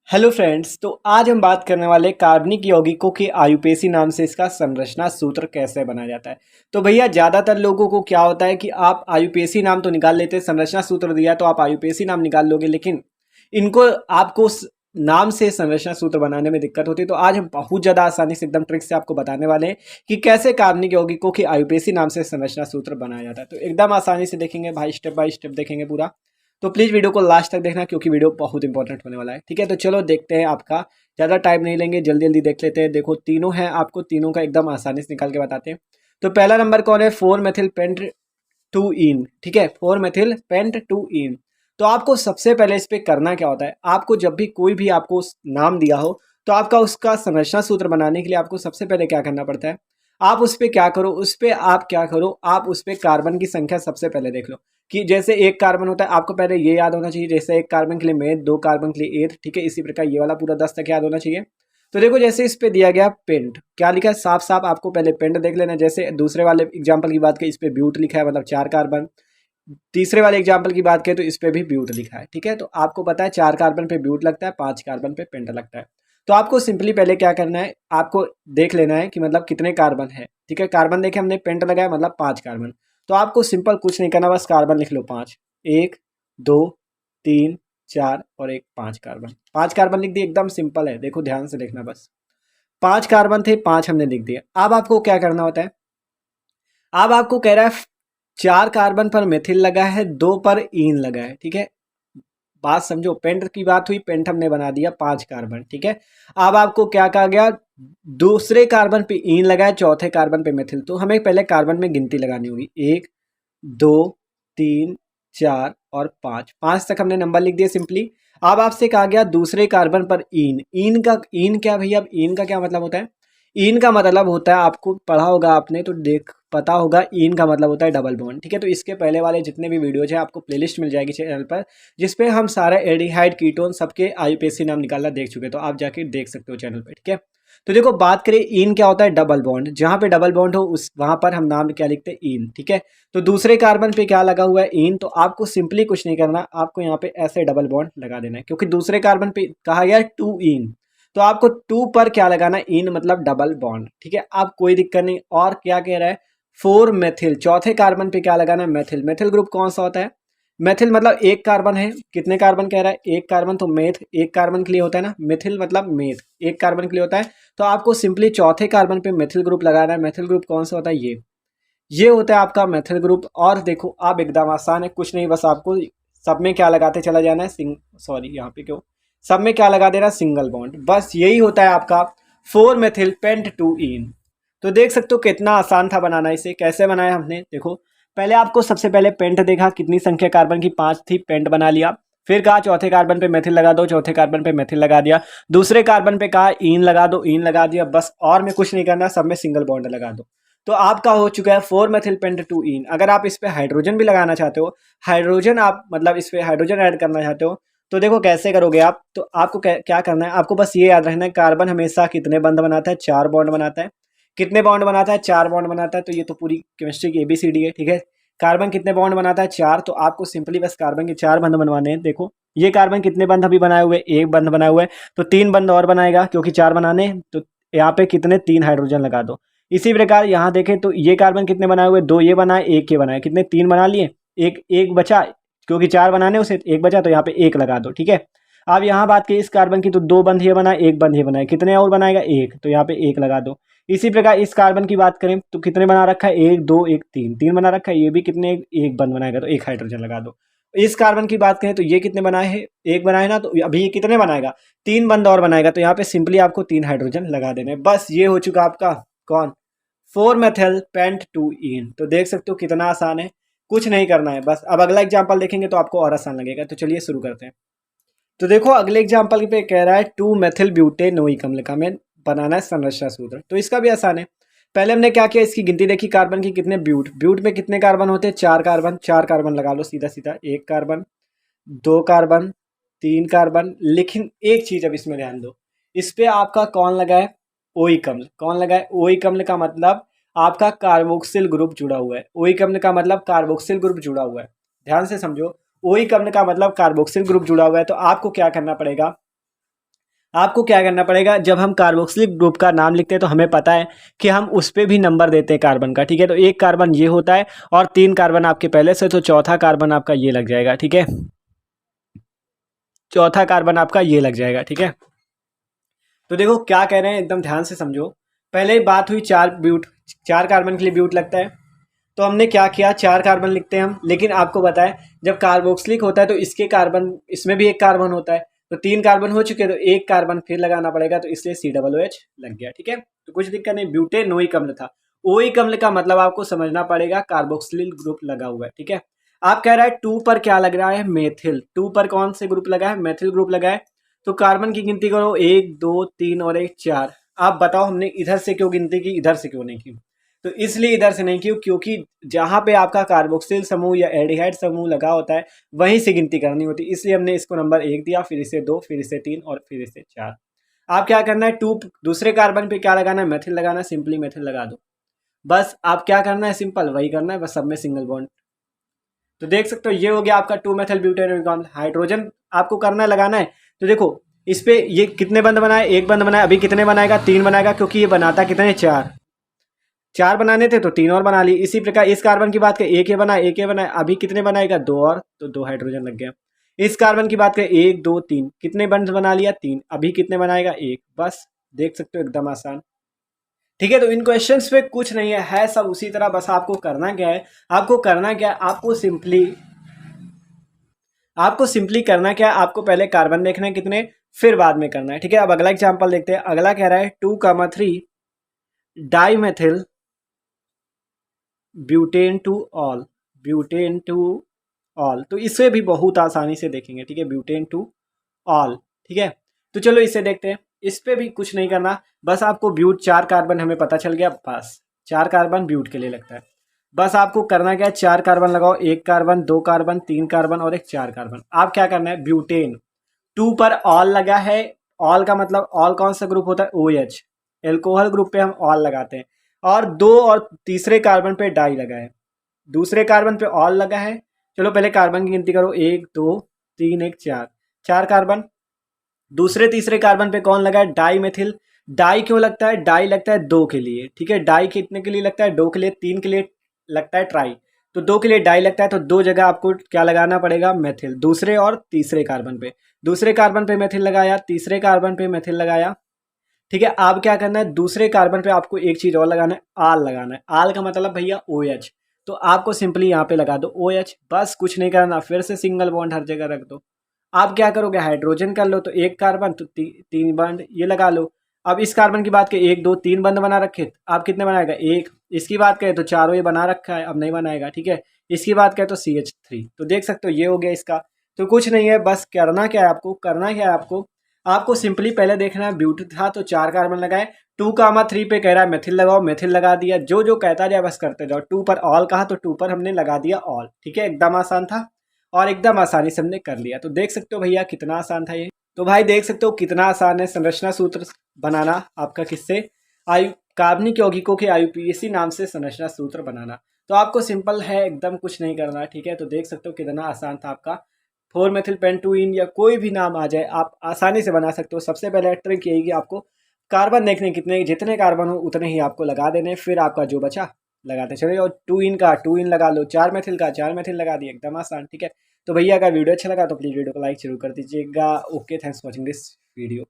Hello friends, तो आज हम बात करने वाले कार्बनिक यौगिकों के आयुपेसी नाम से इसका संरचना सूत्र कैसे बनाया जाता है। तो भैया ज़्यादातर लोगों को क्या होता है कि आप आयुपेसी नाम तो निकाल लेते हैं, संरचना सूत्र दिया तो आप आयुपेसी नाम निकाल लोगे, लेकिन इनको आपको नाम से संरचना सूत्र बनाने में दिक्कत होती है। तो आज हम बहुत ज़्यादा आसानी से एकदम ट्रिक से आपको बताने वाले हैं कि कैसे कार्बनिक यौगिकों के आयुपेसी नाम से संरचना सूत्र बनाया जाता है। तो एकदम आसानी से देखेंगे भाई, स्टेप बाय स्टेप देखेंगे पूरा। तो प्लीज़ वीडियो को लास्ट तक देखना क्योंकि वीडियो बहुत इंपॉर्टेंट होने वाला है। ठीक है, तो चलो देखते हैं। आपका ज़्यादा टाइम नहीं लेंगे, जल्दी जल्दी देख लेते हैं। देखो तीनों हैं, आपको तीनों का एकदम आसानी से निकाल के बताते हैं। तो पहला नंबर कौन है? 4 मेथिल पेंट टू इन। ठीक है, 4 मेथिल पेंट टू इन। तो आपको सबसे पहले इस पे करना क्या होता है, आपको जब भी कोई भी आपको नाम दिया हो तो आपका उसका संरचना सूत्र बनाने के लिए आपको सबसे पहले क्या करना पड़ता है, आप उस पे क्या करो, उस पे आप क्या करो, आप उस पे कार्बन की संख्या सबसे पहले देख लो। कि जैसे एक कार्बन होता है, आपको पहले ये याद होना चाहिए, जैसे एक कार्बन के लिए मेथ, दो कार्बन के लिए एथ। ठीक है, इसी प्रकार ये वाला पूरा 10 तक याद होना चाहिए। तो देखो जैसे इस पे दिया गया पेंट, क्या लिखा है, साफ साफ आपको पहले पेंट देख लेना है। जैसे दूसरे वाले एग्जाम्पल की बात करें, इस पे ब्यूट लिखा है, मतलब 4 कार्बन। तीसरे वाले एग्जाम्पल की बात करें तो इस पे भी ब्यूट लिखा है। ठीक है, तो आपको पता है 4 कार्बन पे ब्यूट लगता है, 5 कार्बन पे पेंट लगता है। तो आपको सिंपली पहले क्या करना है, आपको देख लेना है कि मतलब कितने कार्बन है। ठीक है, कार्बन देखे हमने, पेंट लगाया मतलब 5 कार्बन। तो आपको सिंपल कुछ नहीं करना, बस कार्बन लिख लो 5। 1 2 3 4 और एक 5 कार्बन। 5 कार्बन लिख दिए, एकदम सिंपल है। देखो ध्यान से देखना, बस 5 कार्बन थे, 5 हमने लिख दिए। अब आपको क्या करना होता है, अब आपको कह रहा है 4 कार्बन पर मेथिल लगा है, 2 पर ईन लगा है। ठीक है, बात समझो, पेंट की बात हुई, पेंट हमने बना दिया 5 कार्बन। ठीक है, अब आपको क्या कहा गया, दूसरे कार्बन पे ईन लगा है, चौथे कार्बन पे मेथिल। तो हमें पहले कार्बन में गिनती लगानी होगी, 1 2 3 4 और 5। 5 तक हमने नंबर लिख दिए सिंपली। अब आपसे कहा गया दूसरे कार्बन पर ईन। ईन क्या भैया, अब ईन का क्या मतलब होता है? ईन का मतलब होता है, आपको पढ़ा होगा आपने तो देख पता होगा, ईन का मतलब होता है डबल बॉन्ड। ठीक है, तो इसके पहले वाले जितने भी वीडियोज हैं आपको प्लेलिस्ट मिल जाएगी चैनल पर, जिसपे हम सारे एल्डिहाइड कीटोन सबके आईयूपीएसी नाम निकालना देख चुके, तो आप जाके देख सकते हो चैनल पे। ठीक है, तो देखो बात करें ईन क्या होता है, डबल बॉन्ड। जहाँ पे डबल बॉन्ड हो उस वहां पर हम नाम क्या लिखते हैं, ईन। ठीक है, तो दूसरे कार्बन पे क्या लगा हुआ है, ईन। तो आपको सिंपली कुछ नहीं करना, आपको यहाँ पे ऐसे डबल बॉन्ड लगा देना है, क्योंकि दूसरे कार्बन पे कहा गया है टू ईन। तो आपको टू पर क्या लगाना, इन मतलब डबल बॉन्ड। ठीक है, आप कोई दिक्कत नहीं। और क्या कह रहा है, 4 मेथिल, चौथे कार्बन पे क्या लगाना है, मेथिल। मेथिल ग्रुप कौन सा होता है, मेथिल मतलब एक कार्बन है। कितने कार्बन कह रहा है, एक कार्बन, तो मेथ एक कार्बन के लिए होता है ना, मिथिल मतलब मेथ एक कार्बन के लिए होता है। तो आपको सिंपली चौथे कार्बन पे मेथिल ग्रुप लगाना है। मेथिल ग्रुप कौन सा होता है, ये होता है आपका मेथिल ग्रुप। और देखो अब एकदम आसान है, कुछ नहीं, बस आपको सब में क्या लगाते चला जाना है, सॉरी यहाँ पे क्यों, सब में क्या लगा देना, सिंगल बॉन्ड। बस यही होता है आपका 4 मेथिल पेंट टू इन। तो देख सकते हो कितना आसान था बनाना। इसे कैसे बनाया हमने, देखो पहले आपको सबसे पहले पेंट देखा, कितनी संख्या कार्बन की, 5 थी, पेंट बना लिया। फिर कहा चौथे कार्बन पे मेथिल लगा दो, चौथे कार्बन पे मेथिल लगा दिया। दूसरे कार्बन पे कहा ईन लगा दो, ईन लगा दिया। बस और में कुछ नहीं करना, सब में सिंगल बॉन्ड लगा दो। तो आपका हो चुका है 4 मेथिल पेंट टू इन। अगर आप इस पे हाइड्रोजन भी लगाना चाहते हो, हाइड्रोजन आप मतलब इस पे हाइड्रोजन ऐड करना चाहते हो, तो देखो कैसे करोगे आप। तो आपको क्या करना है, आपको बस ये याद रखना है, कार्बन हमेशा कितने बंध बनाता है, 4 बॉन्ड बनाता है। कितने बॉन्ड बनाता है, 4 बॉन्ड बनाता है। तो ये तो पूरी केमिस्ट्री की एबीसीडी है। ठीक है, कार्बन कितने बॉन्ड बनाता है, 4। तो आपको सिंपली बस कार्बन के 4 बंध बनवाने हैं। देखो ये कार्बन कितने बंध अभी बनाए हुए, एक बंध बनाए हुए हैं, तो 3 बंध और बनाएगा क्योंकि 4 बनाने हैं। तो यहाँ पे कितने, 3 हाइड्रोजन लगा दो। इसी प्रकार यहाँ देखें तो ये कार्बन कितने बनाए हुए, 2 ये बनाए, एक ये बनाए, कितने, 3 बना लिए, एक एक बचा, क्योंकि 4 बनाने उसे एक बचा, तो यहाँ पे एक लगा दो। ठीक है, अब यहाँ बात की इस कार्बन की, तो 2 बंध ये बनाए, एक बंध ये बनाए, कितने और बनाएगा, एक, तो यहाँ पे एक लगा दो। इसी प्रकार इस कार्बन की बात करें तो कितने बना रखा है, एक, दो, एक, तीन, तीन बना रखा है। ये भी कितने, एक बंध बनाएगा, तो एक हाइड्रोजन लगा दो। इस कार्बन की बात करें तो ये कितने बनाए हैं, एक बनाए ना, तो अभी ये कितने बनाएगा, 3 बंध और बनाएगा। तो यहाँ पे सिंपली आपको 3 हाइड्रोजन लगा देने। बस ये हो चुका आपका कौन, 4 मेथिल पेंट टू इन। तो देख सकते हो कितना आसान है, कुछ नहीं करना है बस। अब अगला एग्जाम्पल देखेंगे तो आपको और आसान लगेगा। तो चलिए शुरू करते हैं। तो देखो अगले एग्जाम्पल पे कह रहा है 2 मेथिल ब्यूटेनोइक अम्ल का में बनाना है संरचना सूत्र। तो इसका भी आसान है। पहले हमने क्या किया, इसकी गिनती देखी कार्बन की, कितने ब्यूट, ब्यूट में कितने कार्बन होते हैं, 4 कार्बन। 4 कार्बन लगा लो सीधा सीधा, 1 कार्बन, 2 कार्बन, 3 कार्बन। लेकिन एक चीज अब इसमें ध्यान दो, इस पे आपका कौन लगा है, ओइक अम्ल। कौन लगा है, ओइक अम्ल का मतलब आपका कार्बोक्सिल ग्रुप जुड़ा हुआ है। ओइक अम्ल का मतलब कार्बोक्सिल ग्रुप जुड़ा हुआ है, ध्यान से समझो। ओइक अम्ल का मतलब कार्बोक्सिल ग्रुप जुड़ा हुआ है। तो आपको क्या करना पड़ेगा, आपको क्या करना पड़ेगा, जब हम कार्बोक्सिलिक ग्रुप का नाम लिखते हैं तो हमें पता है कि हम उस पर भी नंबर देते हैं कार्बन का, ठीक है। तो एक कार्बन ये होता है और 3 कार्बन आपके पहले से, तो चौथा कार्बन आपका ये लग जाएगा, ठीक है। चौथा कार्बन आपका ये लग जाएगा, ठीक है। तो देखो क्या कह रहे हैं, एकदम ध्यान से समझो। पहले बात हुई 4 कार्बन के लिए ब्यूट लगता है, तो हमने क्या किया, 4 कार्बन लिखते हैं हम। लेकिन आपको बताएं जब कार्बोक्सिलिक होता है तो इसके कार्बन, इसमें भी एक कार्बन होता है, तो 3 कार्बन हो चुके हैं, तो एक कार्बन फिर लगाना पड़ेगा, तो इसलिए COOH लग गया, ठीक है। तो कुछ दिक्कत नहीं, ब्यूटेनोइक अम्ल था। ओइक अम्ल का मतलब आपको समझना पड़ेगा कार्बोक्सिलिक ग्रुप लगा हुआ है, ठीक है। आप कह रहा है 2 पर क्या लग रहा है, मेथिल। 2 पर कौन से ग्रुप लगा है, मेथिल ग्रुप लगा है। तो कार्बन की गिनती करो, 1 2 3 और 1 4। आप बताओ हमने इधर से क्यों गिनती की, इधर से क्यों नहीं की। तो इसलिए इधर से नहीं क्यों, क्योंकि जहां पे आपका कार्बोक्सिल समूह या एल्डिहाइड समूह लगा होता है वहीं से गिनती करनी होती है, इसलिए हमने इसको नंबर 1 दिया, फिर इसे 2, फिर इसे 3 और फिर इसे 4। आप क्या करना है, 2 दूसरे कार्बन पे क्या लगाना है, मेथिल लगाना है, सिंपली मेथिल लगा दो। बस आप क्या करना है, सिंपल वही करना है, बस सब में सिंगल बॉन्ड। तो देख सकते हो ये हो गया आपका 2 मेथिल ब्यूटेनोइक अम्ल। हाइड्रोजन आपको करना है, लगाना है। तो देखो इस पे ये कितने बंद बनाए, एक बंद बनाया, अभी कितने बनाएगा, 3 बनाएगा, क्योंकि ये बनाता कितने, 4 बनाने थे तो 3 और बना लिए। इसी प्रकार इस कार्बन की बात करें, एक ये बनाए, एक ये बनाए, अभी कितने बनाएगा, 2 और, तो 2 हाइड्रोजन लग गया। इस कार्बन की बात करें, 1 2 3, कितने बंद बना लिया, 3, अभी कितने बनाएगा, 1। बस देख सकते हो एकदम आसान, ठीक है। तो इन क्वेश्चंस पे कुछ नहीं है सब उसी तरह। बस आपको करना क्या है, आपको सिंपली करना क्या है, आपको पहले कार्बन देखना है कितने, फिर बाद में करना है, ठीक है। अब अगला एग्जाम्पल देखते हैं। अगला कह रहा है 2,3 dimethyl butane two all, butane two all. तो इसे भी बहुत आसानी से देखेंगे, ठीक है, ब्यूटेन टू ऑल, ठीक है। तो चलो इसे देखते हैं। इस पे भी कुछ नहीं करना, बस आपको ब्यूट 4 कार्बन हमें पता चल गया, बस 4 कार्बन ब्यूट के लिए लगता है। बस आपको करना क्या है, 4 कार्बन लगाओ, 1 कार्बन, 2 कार्बन, 3 कार्बन और एक 4 कार्बन। आप क्या करना है, ब्यूटेन 2 पर ऑल लगा है। ऑल का मतलब ऑल कौन सा ग्रुप होता है, OH, एल्कोहल ग्रुप पे हम ऑल लगाते हैं। और 2 और तीसरे कार्बन पे डाई लगा है, दूसरे कार्बन पे ऑल लगा है। चलो पहले कार्बन की गिनती करो, 1 2 3 1 4, 4 कार्बन। दूसरे तीसरे कार्बन पे कौन लगा है, डाई मेथिल। डाई क्यों लगता है, डाई लगता है 2 के लिए, ठीक है। डाई कितने के लिए लगता है, 2 के लिए। 3 के लिए लगता है ट्राई, तो 2 के लिए डाई लगता है, तो 2 जगह आपको क्या लगाना पड़ेगा, मेथिल, दूसरे और तीसरे कार्बन पे। दूसरे कार्बन पे मेथिल लगाया, तीसरे कार्बन पे मेथिल लगाया, ठीक है। अब क्या करना है, दूसरे कार्बन पे आपको एक चीज और लगाना है, आल लगाना है। आल का मतलब भैया OH, तो आपको सिंपली यहाँ पे लगा दो OH, बस कुछ नहीं करना। फिर से सिंगल बॉन्ड हर जगह रख दो। आप क्या करोगे, हाइड्रोजन कर लो, तो एक कार्बन तो 3 बंद ये लगा लो। अब इस कार्बन की बात करें, 1 2 3 बंद बना रखे, आप कितने बनाएगा, 1। इसकी बात करें तो चारों ये बना रखा है, अब नहीं बनाएगा, ठीक है। इसकी बात करें तो CH3, तो देख सकते हो ये हो गया इसका। तो कुछ नहीं है, बस करना क्या है आपको, करना क्या है आपको सिंपली पहले देखना है, ब्यूट था तो 4 कार्बन लगाए। 2,3 पे कह रहा है मेथिल लगाओ, मेथिल लगा दिया। जो जो कहता जाए बस करते जाओ। 2 पर ऑल कहा तो 2 पर हमने लगा दिया ऑल, ठीक है। एकदम आसान था और एकदम आसानी से हमने कर लिया। तो देख सकते हो भैया कितना आसान था ये। तो भाई देख सकते हो कितना आसान है संरचना सूत्र बनाना आपका, किससे, आयु कार्बनिक यौगिकों के IUPAC नाम से संरचना सूत्र बनाना। तो आपको सिंपल है, एकदम कुछ नहीं करना, ठीक है। तो देख सकते हो कितना आसान था आपका। 4 मेथिल पेंटुइन या कोई भी नाम आ जाए आप आसानी से बना सकते हो। सबसे पहले ट्रिक यही कि आपको कार्बन देखने, कितने जितने कार्बन हो उतने ही आपको लगा देने, फिर आपका जो बचा लगाते चलिए। और 2 इन का 2 इन लगा लो, 4 मेथिल का 4 मेथिल लगा दिए, एकदम आसान, ठीक है। तो भैया अगर वीडियो अच्छा लगा तो प्लीज़ वीडियो को लाइक जरूर कर दीजिएगा। Okay, thanks for watching this video.